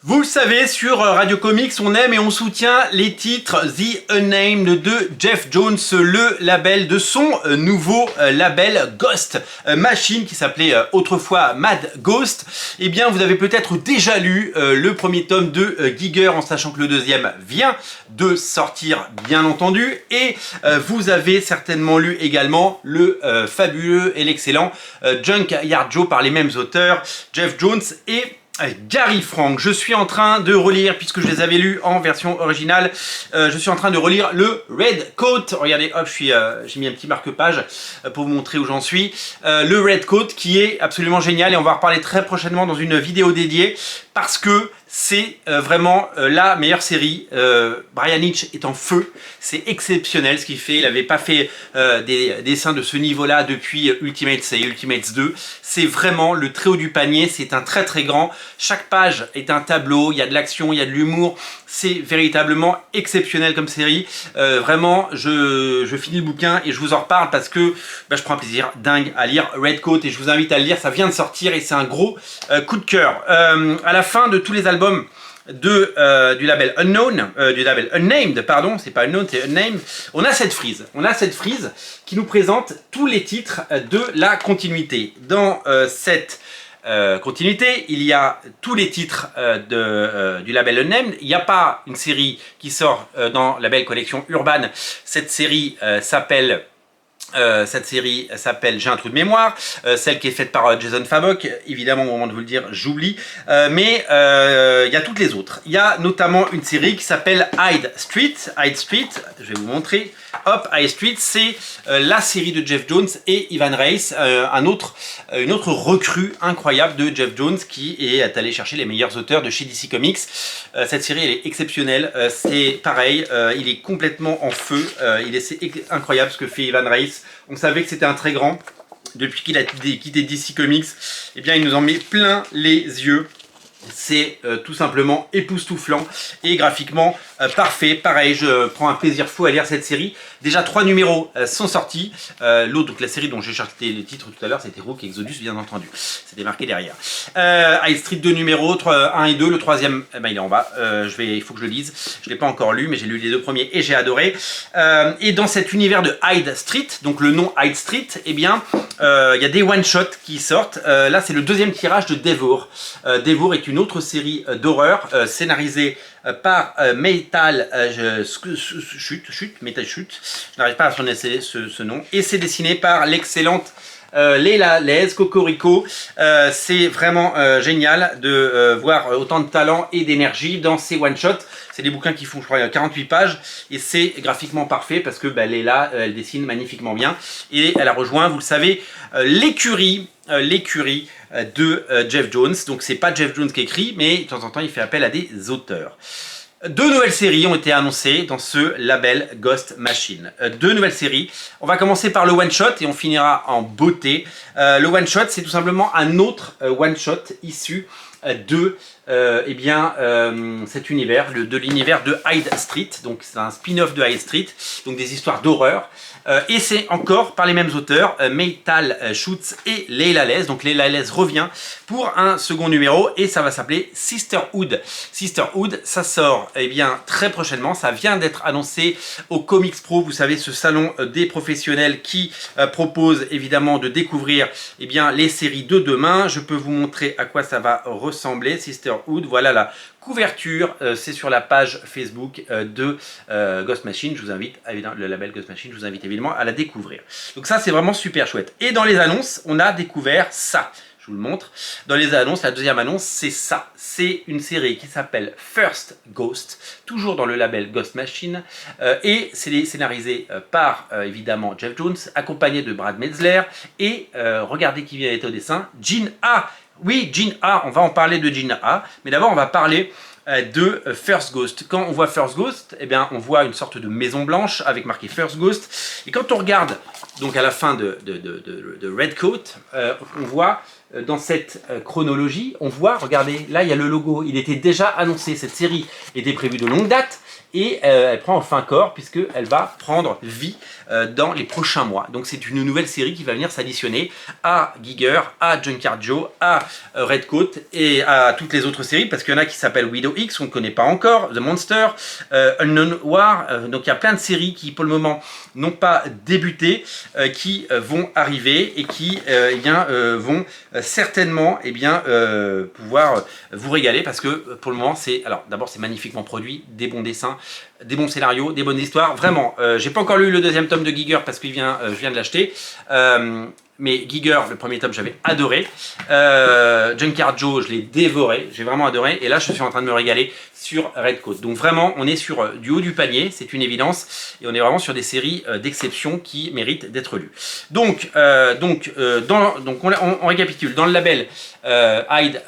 Vous le savez, sur Radio Comics, on aime et on soutient les titres The Unnamed de Geoff Johns, le label de son nouveau label Ghost Machine qui s'appelait autrefois Mad Ghost. Eh bien, vous avez peut-être déjà lu le premier tome de Giger, en sachant que le deuxième vient de sortir, bien entendu. Et vous avez certainement lu également le fabuleux et l'excellent Junkyard Joe par les mêmes auteurs, Geoff Johns et Gary Frank. Je suis en train de relire, puisque je les avais lus en version originale, je suis en train de relire le Red Coat. Regardez, hop, j'ai mis un petit marque-page pour vous montrer où j'en suis. Le Red Coat qui est absolument génial et on va en reparler très prochainement dans une vidéo dédiée parce que c'est vraiment la meilleure série. Brian Hitch est en feu, c'est exceptionnel ce qu'il fait. Il n'avait pas fait des dessins de ce niveau-là depuis Ultimates et Ultimates 2. C'est vraiment le très haut du panier, c'est un très très grand. Chaque page est un tableau, il y a de l'action, il y a de l'humour. C'est véritablement exceptionnel comme série. Vraiment, je finis le bouquin et je vous en reparle parce que je prends un plaisir dingue à lire Red Coat et je vous invite à le lire. Ça vient de sortir et c'est un gros coup de cœur. À la fin de tous les albums du label Unknown, du label Unnamed, pardon, c'est pas Unknown, c'est Unnamed, on a cette frise. On a cette frise qui nous présente tous les titres de la continuité. Dans cette continuité, il y a tous les titres du label Unnamed. Il n'y a pas une série qui sort dans la belle collection Urban. Cette série s'appelle J'ai un trou de mémoire, celle qui est faite par Jason Fabok, évidemment au moment de vous le dire j'oublie, mais il y a toutes les autres. Il y a notamment une série qui s'appelle Hyde Street, je vais vous montrer, hop, Hyde Street, c'est la série de Geoff Johns et Ivan Reis, une autre recrue incroyable de Geoff Johns qui est allé chercher les meilleurs auteurs de chez DC Comics. Cette série elle est exceptionnelle, c'est pareil, il est complètement en feu, c'est incroyable ce que fait Ivan Reis. On savait que c'était un très grand. Depuis qu'il a quitté DC Comics, eh bien, il nous en met plein les yeux. C'est tout simplement époustouflant et graphiquement parfait. Pareil, je prends un plaisir fou à lire cette série. Déjà 3 numéros sont sortis. L'autre, donc la série dont j'ai cherché les titres tout à l'heure, c'était Rook Exodus, bien entendu. C'était marqué derrière. High Street 2 numéros, 1 et 2. Le troisième, il est en bas. Il faut que je le lise. Je ne l'ai pas encore lu, mais j'ai lu les deux premiers et j'ai adoré. Et dans cet univers de Hyde Street, donc le nom Hyde Street, eh bien, il y a des one-shots qui sortent. Là, c'est le deuxième tirage de Devour. Devour est une autre série d'horreur scénarisée par Metal Chute, je n'arrive pas à prononcer ce nom, et c'est dessiné par l'excellente Leila Lez, Cocorico. C'est vraiment génial de voir autant de talent et d'énergie dans ces one-shots. C'est des bouquins qui font, je crois, 48 pages et c'est graphiquement parfait parce que Leila, elle dessine magnifiquement bien et elle a rejoint, vous le savez, l'écurie de Geoff Johns. Donc c'est pas Geoff Johns qui écrit, mais de temps en temps il fait appel à des auteurs. Deux nouvelles séries ont été annoncées dans ce label Ghost Machine. Deux nouvelles séries. On va commencer par le one-shot et on finira en beauté. Le one-shot, c'est tout simplement un autre one-shot issu de cet univers, de l'univers de Hyde Street. Donc c'est un spin-off de Hyde Street, donc des histoires d'horreur. Et c'est encore par les mêmes auteurs, Metal Schutz et Leila Lez. Donc Leila Lez revient pour un second numéro et ça va s'appeler Sisterhood. Sisterhood, ça sort très prochainement. Ça vient d'être annoncé au Comics Pro. Vous savez, ce salon des professionnels qui propose évidemment de découvrir les séries de demain. Je peux vous montrer à quoi ça va ressembler, Sisterhood. Voilà la couverture, c'est sur la page Facebook de Ghost Machine. Je vous invite, évidemment, le label Ghost Machine, je vous invite évidemment à la découvrir. Donc ça, c'est vraiment super chouette. Et dans les annonces, on a découvert ça. Je vous le montre. Dans les annonces, la deuxième annonce, c'est ça. C'est une série qui s'appelle First Ghost, toujours dans le label Ghost Machine. Et c'est scénarisé par, évidemment, Geoff Johns, accompagné de Brad Meltzer. Et regardez qui vient d'être au dessin, Gene A. Oui, Gene A, on va en parler de Gene A, mais d'abord on va parler de First Ghost. Quand on voit First Ghost, on voit une sorte de maison blanche avec marqué First Ghost. Et quand on regarde, donc à la fin de Red Coat, on voit dans cette chronologie, on voit, regardez, là il y a le logo, il était déjà annoncé, cette série était prévue de longue date. et elle prend enfin corps puisqu'elle va prendre vie dans les prochains mois. Donc c'est une nouvelle série qui va venir s'additionner à Giger, à Junkyard Joe, à Redcoat et à toutes les autres séries, parce qu'il y en a qui s'appellent Widow X, on ne connaît pas encore, The Monster, Unknown War, donc il y a plein de séries qui pour le moment n'ont pas débuté, qui vont arriver et qui vont certainement pouvoir vous régaler, parce que pour le moment c'est, alors d'abord c'est magnifiquement produit, des bons dessins, des bons scénarios, des bonnes histoires, vraiment. J'ai pas encore lu le deuxième tome de Giger parce que je viens de l'acheter. Mais Giger, le premier tome, j'avais adoré. Junkyard Joe, je l'ai dévoré, j'ai vraiment adoré. Et là, je suis en train de me régaler sur Redcoat. Donc vraiment, on est sur du haut du panier, c'est une évidence. Et on est vraiment sur des séries d'exception qui méritent d'être lues. Donc on récapitule. Dans le label Hyde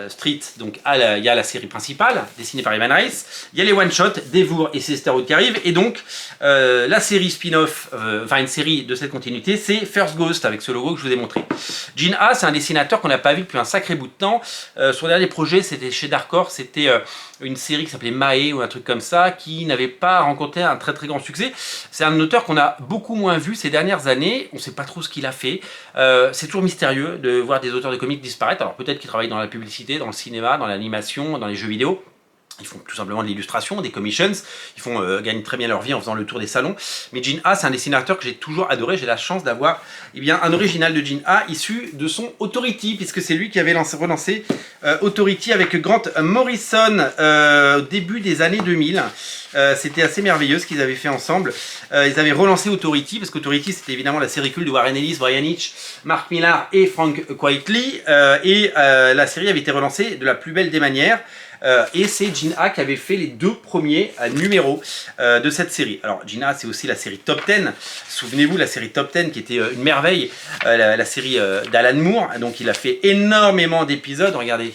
Street, donc il y a la série principale, dessinée par Ivan Reis. Il y a les one-shots, Devour et Sisterhood qui arrivent. Et donc, la série spin-off, une série de cette continuité, c'est First Ghost, avec ce logo que je vous ai montré. Gene Ha, c'est un dessinateur qu'on n'a pas vu depuis un sacré bout de temps. Son dernier projet, c'était chez Dark Horse, c'était une série qui s'appelait Mae ou un truc comme ça, qui n'avait pas rencontré un très très grand succès. C'est un auteur qu'on a beaucoup moins vu ces dernières années. On ne sait pas trop ce qu'il a fait. C'est toujours mystérieux de voir des auteurs de comics disparaître. Alors peut-être qu'ils travaillent dans la publicité, dans le cinéma, dans l'animation, dans les jeux vidéo. Ils font tout simplement de l'illustration, des commissions, ils gagnent très bien leur vie en faisant le tour des salons. Mais Gene Ha, c'est un dessinateur que j'ai toujours adoré. J'ai la chance d'avoir un original de Gene Ha issu de son Authority, puisque c'est lui qui avait relancé Authority avec Grant Morrison au début des années 2000. C'était assez merveilleux ce qu'ils avaient fait ensemble. Ils avaient relancé Authority, parce qu'Authority c'était évidemment la série culte de Warren Ellis, Brian Hitch, Mark Millar et Frank Quitely. La série avait été relancée de la plus belle des manières. Et c'est Gene Ha qui avait fait les 2 premiers numéros de cette série. Alors Gene Ha, c'est aussi la série Top 10. Souvenez-vous, la série Top 10 qui était une merveille, la série d'Alan Moore. Donc il a fait énormément d'épisodes. Regardez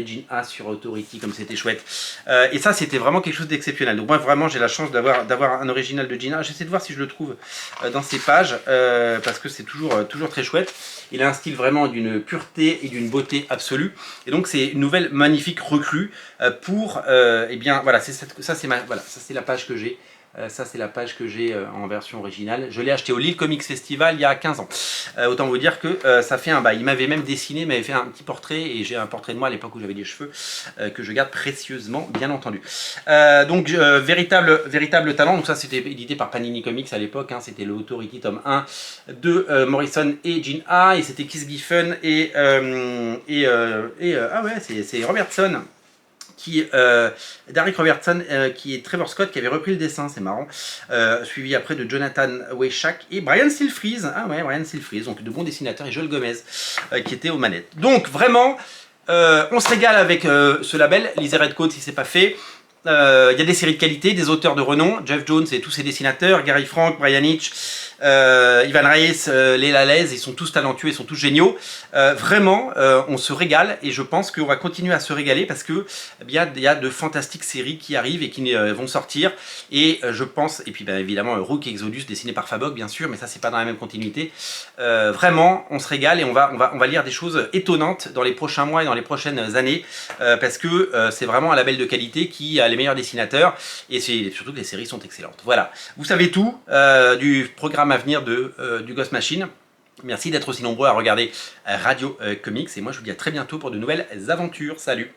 Gene Ha sur Authority comme c'était chouette. Et ça, c'était vraiment quelque chose d'exceptionnel. Donc moi, vraiment, j'ai la chance d'avoir un original de Gene Ha. J'essaie de voir si je le trouve dans ces pages, parce que c'est toujours très chouette. Il a un style vraiment d'une pureté et d'une beauté absolue. Et donc, c'est une nouvelle magnifique recrue pour... voilà, ça c'est la page que j'ai. Ça c'est la page que j'ai en version originale. Je l'ai acheté au Lille Comics Festival il y a 15 ans. Autant vous dire que ça fait un bail. Il m'avait même dessiné, il m'avait fait un petit portrait, et j'ai un portrait de moi à l'époque où j'avais des cheveux, que je garde précieusement, bien entendu. Véritable talent. Donc ça c'était édité par Panini Comics à l'époque, hein. C'était le Authority tome 1 de Morrison et Gene Ha, et c'était Keith Giffen c'est Robertson. Derek Robertson qui est Trevor Scott qui avait repris le dessin, c'est marrant, suivi après de Jonathan Weishak et Brian Stelfreeze, Brian Stelfreeze, donc de bons dessinateurs, et Joel Gomez qui était aux manettes. Donc vraiment, on se régale avec ce label. Lisez Redcoat si c'est pas fait. Il y a des séries de qualité, des auteurs de renom, Jeff Jones et tous ses dessinateurs, Gary Frank, Brian Hitch, Ivan Reis, Leila Lez, ils sont tous talentueux, ils sont tous géniaux. Vraiment, on se régale, et je pense qu'on va continuer à se régaler parce que il y a de fantastiques séries qui arrivent et qui vont sortir. Et je pense, et puis évidemment Rook Exodus dessiné par Fabok bien sûr, mais ça c'est pas dans la même continuité. Vraiment, on se régale, et on va lire des choses étonnantes dans les prochains mois et dans les prochaines années, parce que c'est vraiment un label de qualité qui a les meilleurs dessinateurs, et surtout que les séries sont excellentes. Voilà, vous savez tout du programme à venir du Ghost Machine. Merci d'être aussi nombreux à regarder Radio Comics, et moi je vous dis à très bientôt pour de nouvelles aventures. Salut!